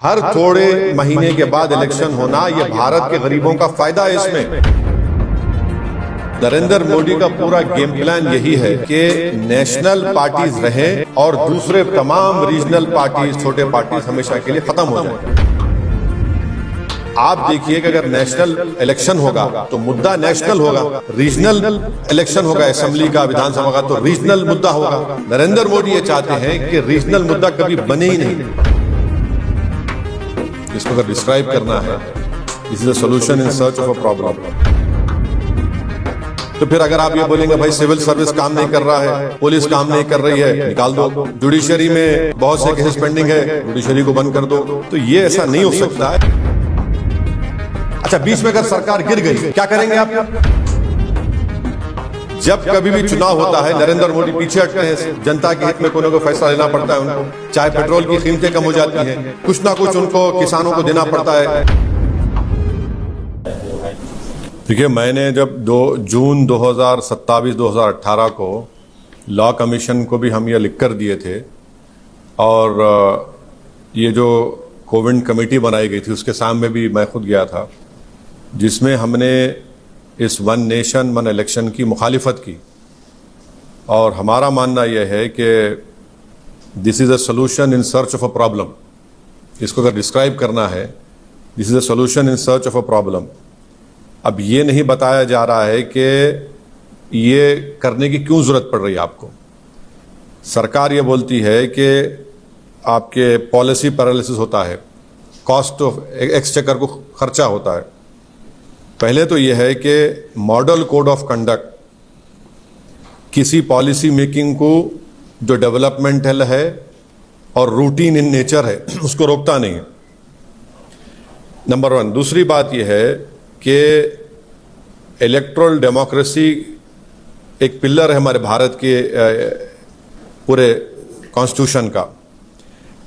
हर थोड़े महीने के बाद इलेक्शन होना, ये भारत के गरीबों का फायदा है। इसमें नरेंद्र मोदी का पूरा गेम प्लान यही है कि नेशनल पार्टीज रहें और दूसरे तमाम रीजनल पार्टीज, छोटे पार्टीज हमेशा के लिए खत्म हो जाए। आप देखिए कि अगर नेशनल इलेक्शन होगा तो मुद्दा नेशनल होगा, रीजनल इलेक्शन होगा असेंबली का, विधानसभा का, तो रीजनल मुद्दा होगा। नरेंद्र मोदी ये चाहते हैं कि रीजनल मुद्दा कभी बने ही नहीं। इसको अगर डिस्क्राइब करना है, this is a solution in search of a problem. तो फिर अगर आप ये बोलेंगे भाई सिविल सर्विस काम नहीं कर रहा है, पुलिस काम नहीं कर रही है, निकाल दो। जुडिशरी में बहुत से केसेस पेंडिंग है, जुडिशरी को बंद कर दो। तो ये ऐसा नहीं हो सकता है। अच्छा, बीच में अगर सरकार गिर गई क्या करेंगे आप? जब कभी भी चुनाव होता है नरेंद्र मोदी पीछे हटते हैं, जनता के हित में कोई ना कोई फैसला लेना पड़ता है उनको। चाहे पेट्रोल की कीमतें कम हो जाती हैं, कुछ ना कुछ उनको किसानों को देना पड़ता है। देखिए, मैंने जब 2 जून 2027-2018 को लॉ कमीशन को भी हम ये लिख कर दिए थे, और ये जो कोविड कमेटी बनाई गई थी उसके सामने भी मैं खुद गया था, जिसमें हमने इस वन नेशन वन इलेक्शन की मुखालिफत की। और हमारा मानना यह है कि this is a solution in search of a problem. इसको अगर डिस्क्राइब करना है, this is a solution in search of a problem. अब ये नहीं बताया जा रहा है कि ये करने की क्यों ज़रूरत पड़ रही है आपको। सरकार ये बोलती है कि आपके पॉलिसी पैरालिसिस होता है, कॉस्ट ऑफ एक्सचेकर को खर्चा होता है। पहले तो यह है कि मॉडल कोड ऑफ कंडक्ट किसी पॉलिसी मेकिंग को जो डेवलपमेंटल है और रूटीन इन नेचर है उसको रोकता नहीं है, नंबर 1। दूसरी बात यह है कि इलेक्टोरल डेमोक्रेसी एक पिलर है हमारे भारत के पूरे कॉन्स्टिट्यूशन का।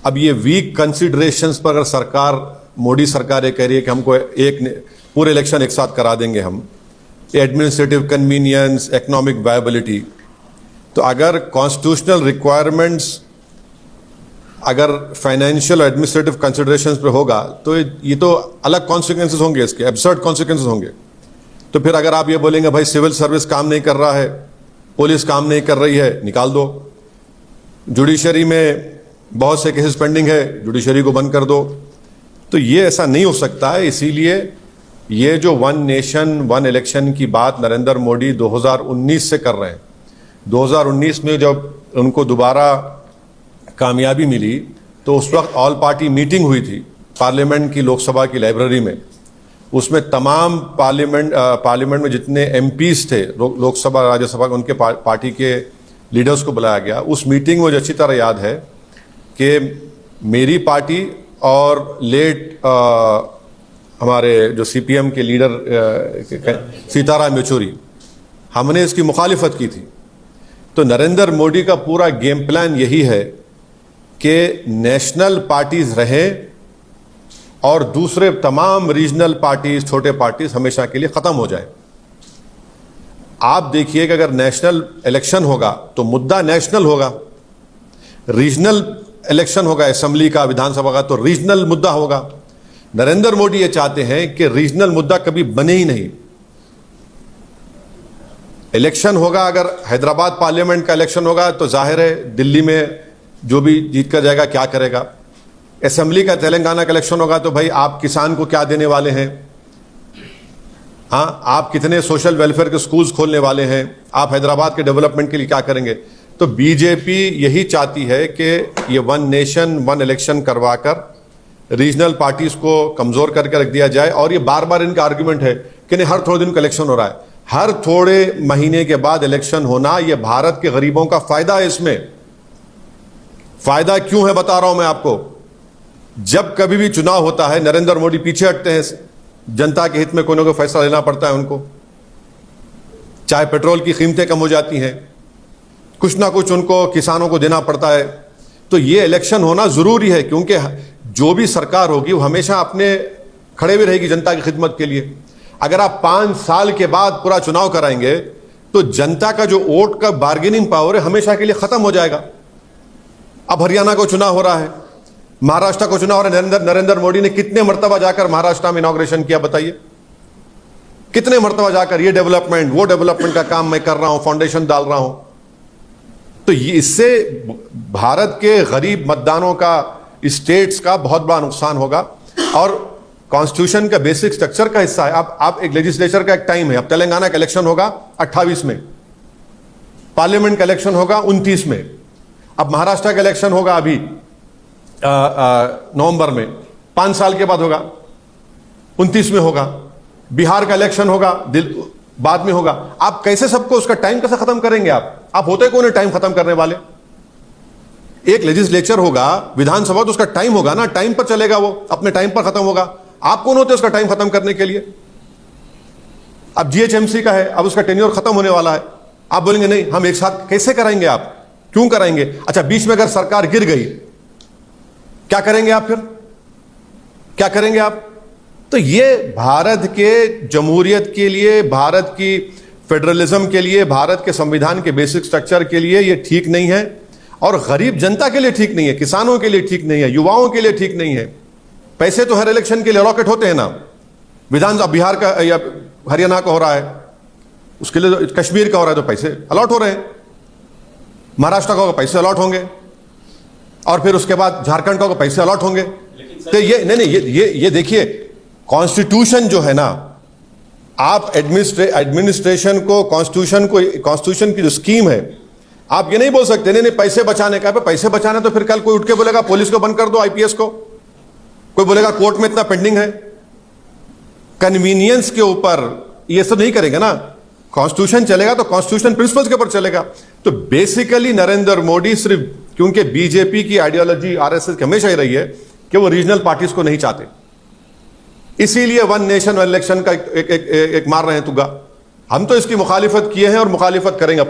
अब ये वीक कंसिडरेशंस पर अगर सरकार, मोदी सरकार ये कह रही है कि हमको पूरे इलेक्शन एक साथ करा देंगे हम, एडमिनिस्ट्रेटिव कन्वीनियंस, इकोनॉमिक वायबिलिटी, तो अगर कॉन्स्टिट्यूशनल रिक्वायरमेंट्स अगर फाइनेंशियल एडमिनिस्ट्रेटिव कंसिडरेशंस पे होगा तो ये तो अलग कॉन्सिक्वेंसेस होंगे, इसके एब्सर्ड कॉन्सिक्वेंसेस होंगे। तो फिर अगर आप ये बोलेंगे भाई सिविल सर्विस काम नहीं कर रहा है, पुलिस काम नहीं कर रही है, निकाल दो। जुडिशरी में बहुत से केसेस पेंडिंग है, जुडिशरी को बंद कर दो। तो ये ऐसा नहीं हो सकता है। इसीलिए ये जो वन नेशन वन इलेक्शन की बात नरेंद्र मोदी 2019 से कर रहे हैं, 2019 में जब उनको दोबारा कामयाबी मिली तो उस वक्त ऑल पार्टी मीटिंग हुई थी पार्लियामेंट की, लोकसभा की लाइब्रेरी में। उसमें तमाम पार्लियामेंट में जितने एमपीज थे, लोकसभा राज्यसभा, उनके पार्टी के लीडर्स को बुलाया गया। उस मीटिंग में मुझे अच्छी तरह याद है कि मेरी पार्टी और लेट हमारे जो सीपीएम के लीडर सीताराम येचुरी, हमने इसकी मुखालिफत की थी। तो नरेंद्र मोदी का पूरा गेम प्लान यही है कि नेशनल पार्टीज रहें और दूसरे तमाम रीजनल पार्टीज, छोटे पार्टीज हमेशा के लिए खत्म हो जाए। आप देखिए कि अगर नेशनल इलेक्शन होगा तो मुद्दा नेशनल होगा, रीजनल इलेक्शन होगा असेंबली का, विधानसभा का, तो रीजनल मुद्दा होगा। नरेंद्र मोदी ये चाहते हैं कि रीजनल मुद्दा कभी बने ही नहीं। इलेक्शन होगा, अगर हैदराबाद पार्लियामेंट का इलेक्शन होगा तो जाहिर है दिल्ली में जो भी जीत कर जाएगा क्या करेगा। असेंबली का तेलंगाना का इलेक्शन होगा तो भाई आप किसान को क्या देने वाले हैं, हाँ, आप कितने सोशल वेलफेयर के स्कूल्स खोलने वाले हैं, आप हैदराबाद के डेवलपमेंट के लिए क्या करेंगे। तो बीजेपी यही चाहती है कि ये वन नेशन वन इलेक्शन करवाकर रीजनल पार्टीज को कमजोर करके रख दिया जाए। और ये बार बार इनका आर्गुमेंट है कि नहीं, हर थोड़े दिन का इलेक्शन हो रहा है। हर थोड़े महीने के बाद इलेक्शन होना, ये भारत के गरीबों का फायदा है। इसमें फायदा क्यों है बता रहा हूं मैं आपको। जब कभी भी चुनाव होता है नरेंद्र मोदी पीछे हटते हैं, जनता के हित में कोई ना कोई फैसला लेना पड़ता है उनको। चाहे पेट्रोल की कीमतें कम हो जाती हैं, कुछ ना कुछ उनको किसानों को देना पड़ता है। तो ये इलेक्शन होना जरूरी है, क्योंकि जो भी सरकार होगी वो हमेशा अपने खड़े भी रहेगी जनता की खिदमत के लिए। अगर आप 5 साल के बाद पूरा चुनाव कराएंगे तो जनता का जो वोट का बार्गेनिंग पावर है हमेशा के लिए खत्म हो जाएगा। अब हरियाणा को चुनाव हो रहा है, महाराष्ट्र को चुना और नरेंद्र मोदी ने कितने मर्तबा जाकर महाराष्ट्र में इनॉग्रेशन किया, बताइए कितने मर्तबा जाकर ये डेवलपमेंट वो डेवलपमेंट का काम मैं कर रहा हूं, फाउंडेशन डाल रहा हूं। तो ये इससे भारत के गरीब मतदानों का, स्टेट्स का बहुत बड़ा नुकसान होगा और कॉन्स्टिट्यूशन का बेसिक स्ट्रक्चर का हिस्सा है। आप एक लेजिस्लेचर का एक टाइम है, अब तेलंगाना का इलेक्शन होगा 28 में, पार्लियामेंट का इलेक्शन होगा 29 में, अब महाराष्ट्र का इलेक्शन होगा अभी नवंबर में, 5 साल के बाद होगा, 29 में होगा, बिहार का इलेक्शन होगा बाद में होगा। आप कैसे सबको उसका टाइम कैसे खत्म करेंगे? आप होते कौन है टाइम खत्म करने वाले? एक लेजिस्लेचर होगा, विधानसभा, तो उसका टाइम होगा ना, टाइम पर चलेगा, वो अपने टाइम पर खत्म होगा। आप कौन होते हैं उसका टाइम खत्म करने के लिए? अब जीएचएमसी का है, अब उसका टेन्योर खत्म होने वाला है, आप बोलेंगे नहीं हम एक साथ कैसे कराएंगे? आप क्यों कराएंगे? अच्छा, बीच में अगर सरकार गिर गई क्या करेंगे आप? फिर क्या करेंगे आप? तो ये भारत के जमहूरियत के लिए, भारत की फेडरलिज्म के लिए, भारत के संविधान के बेसिक स्ट्रक्चर के लिए ये ठीक नहीं है और गरीब जनता के लिए ठीक नहीं है, किसानों के लिए ठीक नहीं है, युवाओं के लिए ठीक नहीं है। पैसे तो हर इलेक्शन के लिए अलॉकेट होते हैं ना, विधानसभा बिहार का या हरियाणा का हो रहा है, उसके लिए कश्मीर का हो रहा है तो पैसे अलॉट हो रहे हैं, महाराष्ट्र का होगा पैसे अलॉट होंगे और फिर उसके बाद झारखंड का होगा पैसे अलॉट होंगे। तो ये नहीं ये देखिए, कॉन्स्टिट्यूशन जो है ना, आप एडमिनिस्ट्रेशन को, कॉन्स्टिट्यूशन की जो स्कीम है, आप ये नहीं बोल सकते नहीं पैसे बचाने का। पैसे बचाने तो फिर कल कोई उठ के बोलेगा पुलिस को बंद कर दो, आईपीएस को, कोई बोलेगा कोर्ट में इतना पेंडिंग है। कन्वीनियंस के ऊपर ये सब नहीं करेंगे ना, कॉन्स्टिट्यूशन चलेगा तो कॉन्स्टिट्यूशन प्रिंसिपल्स के ऊपर चलेगा। तो बेसिकली नरेंद्र मोदी सिर्फ, क्योंकि बीजेपी की आइडियोलॉजी आरएसएस की हमेशा ही रही है कि वो रीजनल पार्टीज को नहीं चाहते, इसीलिए वन नेशन वन इलेक्शन का एक मार रहे हैं तुगा। हम तो इसकी मुखालिफत किए हैं और मुखालिफत करेंगे।